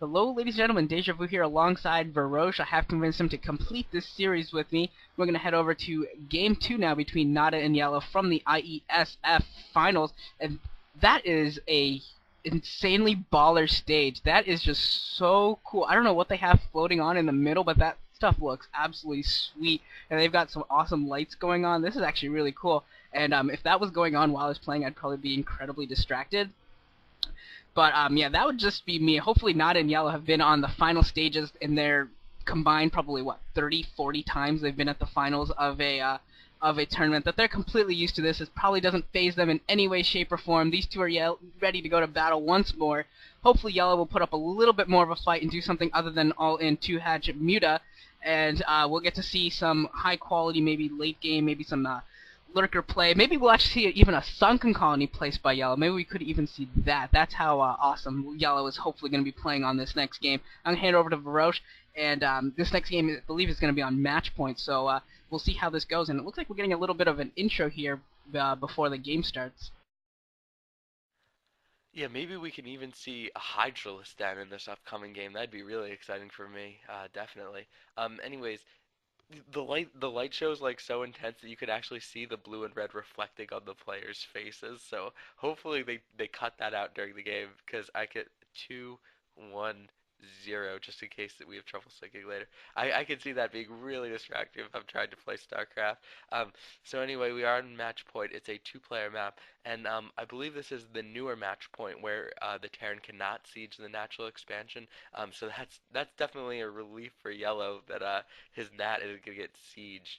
Hello, ladies and gentlemen. Deja Vu here alongside Varosh. I have convinced him to complete this series with me. We're going to head over to Game 2 now between Nada and Yellow from the IeSF Finals. And that is a insanely baller stage. That is just so cool. I don't know what they have floating on in the middle, but that stuff looks absolutely sweet. And they've got some awesome lights going on. This is actually really cool. And if that was going on while I was playing, I'd probably be incredibly distracted. But yeah, that would just be me. Hopefully, Nada and Yellow have been on the final stages in their combined probably what 30, 40 times they've been at the finals of a tournament. That they're completely used to this. It probably doesn't phase them in any way, shape, or form. These two are ready to go to battle once more. Hopefully, Yellow will put up a little bit more of a fight and do something other than all-in two-hatch Muta, and we'll get to see some high quality, maybe late game, maybe some lurker play. Maybe we'll actually see even a sunken colony placed by Yellow. Maybe we could even see that. That's how awesome Yellow is hopefully going to be playing on this next game. I'm going to hand it over to Varosh, and this next game I believe is going to be on match point, so we'll see how this goes. And it looks like we're getting a little bit of an intro here before the game starts. Yeah, maybe we can even see a Hydralisk then in this upcoming game. That'd be really exciting for me, definitely. Anyways, the light show is like so intense that you could actually see the blue and red reflecting on the players' faces. So hopefully they cut that out during the game because I get 2-1-0 just in case that we have trouble syncing later. I can see that being really distracting if I'm trying to play StarCraft. So anyway, we are on match point. It's a two-player map, and I believe this is the newer match point where the Terran cannot siege the natural expansion. So that's definitely a relief for Yellow that his Nat is gonna get sieged.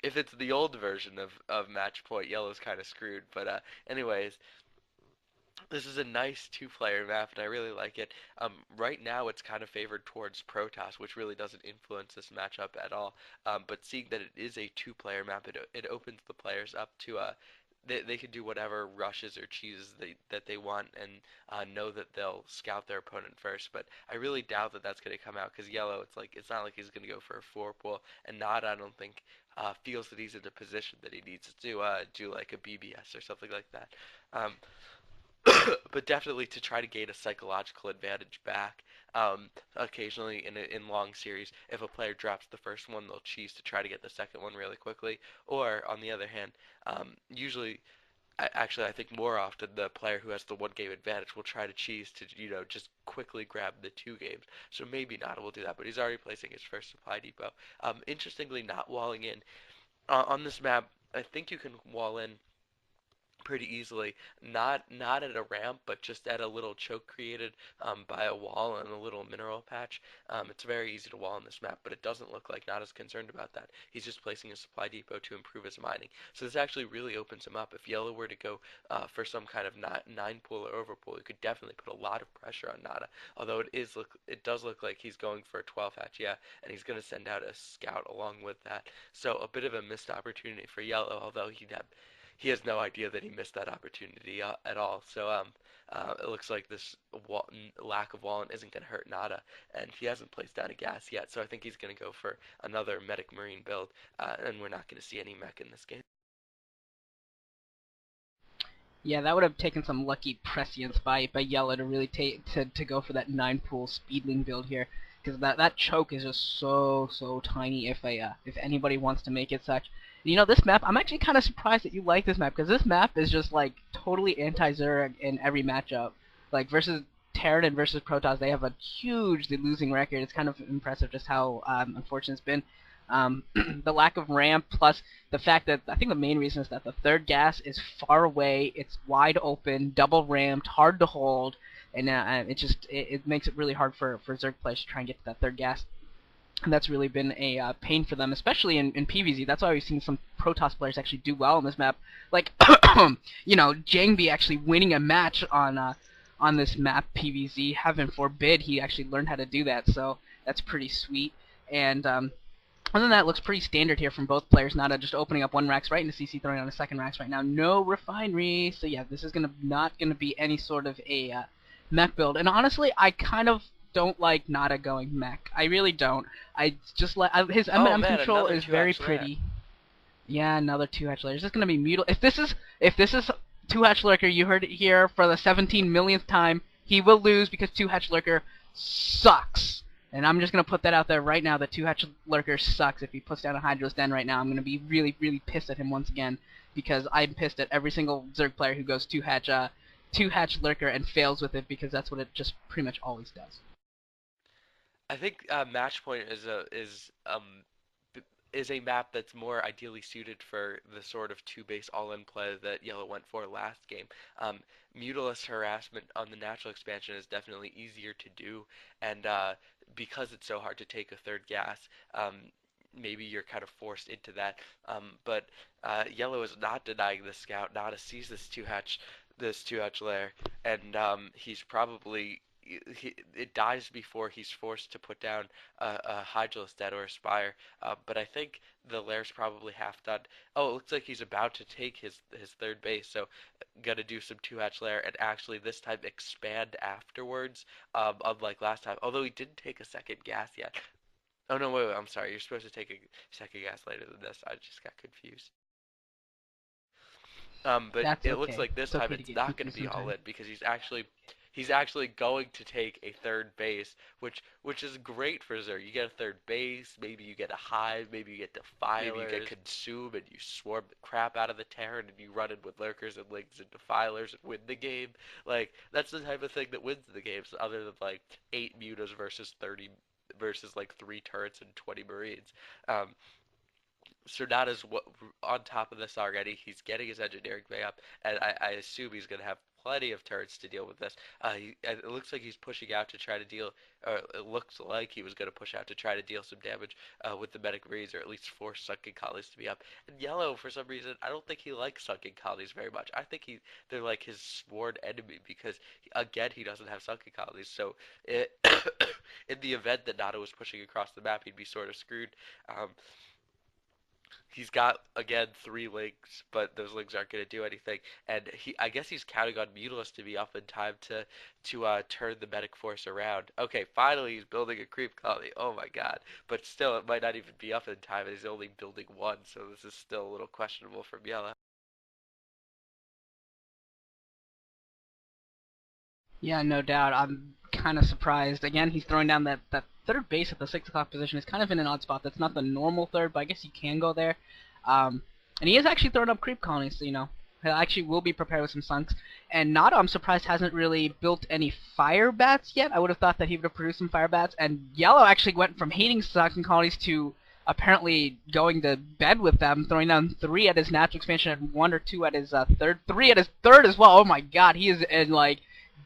If it's the old version of match point, Yellow's kind of screwed. But anyways, this is a nice two-player map, and I really like it. Right now, it's kind of favored towards Protoss, which really doesn't influence this matchup at all. But seeing that it is a two-player map, it opens the players up to they can do whatever rushes or cheeses that they want, and know that they'll scout their opponent first. But I really doubt that that's going to come out because Yellow, it's not like he's going to go for a four pool, and Nod I don't think feels that he's in a position that he needs to do like a BBS or something like that. Um, but definitely to try to gain a psychological advantage back. Occasionally in long series, if a player drops the first one, they'll cheese to try to get the second one really quickly. Or on the other hand, usually, actually, I think more often the player who has the one game advantage will try to cheese to just quickly grab the two games. So maybe Nada will do that, but he's already placing his first supply depot. Interestingly, not walling in on this map. I think you can wall in pretty easily. Not at a ramp, but just at a little choke created by a wall and a little mineral patch. It's very easy to wall on this map, but it doesn't look like Nada's concerned about that. He's just placing a supply depot to improve his mining. So this actually really opens him up. If Yellow were to go for some kind of nine pool or over pool, it could definitely put a lot of pressure on Nada. Although it does look like he's going for a 12 hatch, yeah, and he's going to send out a scout along with that. So a bit of a missed opportunity for Yellow, although he has no idea that he missed that opportunity at all. So it looks like this lack of walling isn't going to hurt Nada, and he hasn't placed down a gas yet. So I think he's going to go for another medic marine build, and we're not going to see any mech in this game. Yeah, that would have taken some lucky prescience by Yellow to really to go for that 9 pool speedling build here, because that choke is just so tiny if anybody wants to make it such. This map, I'm actually kind of surprised that you like this map, because this map is just like totally anti-Zerg in every matchup. Like versus Terran and versus Protoss, they have a hugely losing record. It's kind of impressive just how unfortunate it's been. The lack of ramp, plus the fact that I think the main reason is that the third gas is far away, it's wide open, double ramped, hard to hold, and it makes it really hard for Zerg players to try and get to that third gas. And that's really been a pain for them, especially in PvZ. That's why we've seen some Protoss players actually do well on this map. Like, Jangbi actually winning a match on this map, PvZ. Heaven forbid he actually learned how to do that, so that's pretty sweet. And other than that, it looks pretty standard here from both players. Nada just opening up one racks right into CC, throwing on a second racks right now. No refinery, so yeah, this is not gonna be any sort of a mech build. And honestly, I kind of don't like Nada going mech. I really don't. I just like his Oh M&M man, control another is two very hatch lurk. pretty. Yeah, another 2-hatch layer. This is gonna be mutil. If this is 2-hatch lurker, you heard it here for the 17 millionth time. He will lose because 2-Hatch Lurker sucks. And I'm just going to put that out there right now, that 2-Hatch Lurker sucks. If he puts down a Hydra's Den right now, I'm going to be really, really pissed at him once again, because I'm pissed at every single Zerg player who goes 2-Hatch Lurker and fails with it, because that's what it just pretty much always does. I think match point is a map that's more ideally suited for the sort of two-base all-in play that Yellow went for last game. Mutalisk harassment on the natural expansion is definitely easier to do, and because it's so hard to take a third gas, maybe you're kind of forced into that. But Yellow is not denying the scout. Nada sees this two-hatch lair, and he's probably it dies before he's forced to put down a Hydralisk Den or a Spire. But I think the lair's probably half done. Oh, it looks like he's about to take his third base, so gonna do some 2-hatch lair and actually this time expand afterwards, unlike last time. Although he didn't take a second gas yet. Oh no, wait, I'm sorry. You're supposed to take a second gas later than this. I just got confused. But That's it looks okay. like this It's time okay to it's get not going to confused be all sometimes. in because he's actually going to take a third base, which is great for Zerg. You get a third base, maybe you get a hive, maybe you get defilers, maybe you get consume and you swarm the crap out of the Terran and you run in with lurkers and lings and defilers and win the game. Like that's the type of thing that wins the games, other than like 8 mutas versus 30 versus like 3 turrets and 20 marines. Um, Sonata's on top of this already. He's getting his engineering bay up, and I assume he's going to have plenty of turrets to deal with this. It looks like he's pushing out to try to deal, or it looks like he was going to push out to try to deal some damage with the medic marines, or at least force sunken colonies to be up. And Yellow, for some reason, I don't think he likes sunken colonies very much. I think they're like his sworn enemy because, again, he doesn't have sunken colonies. So in the event that Nada was pushing across the map, he'd be sort of screwed. Um, He's got again 3 links, but those links aren't going to do anything. And I guess he's counting on Mutalisk to be up in time to turn the medic force around. Okay, finally he's building a creep colony. Oh my god! But still, it might not even be up in time. And he's only building one, so this is still a little questionable from Yellow. Yeah, no doubt. I'm kind of surprised. Again, he's throwing down that third base at the 6 o'clock position. Is kind of in an odd spot. That's not the normal third, but I guess you can go there. And he is actually throwing up creep colonies, so, he actually will be prepared with some sunks. And Nada, I'm surprised, hasn't really built any fire bats yet. I would have thought that he would have produced some fire bats. And Yellow actually went from hating sunken colonies to apparently going to bed with them, throwing down 3 at his natural expansion and 1 or 2 at his third, 3 at his third as well. Oh my god, he is in like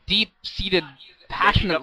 deep-seated, passionate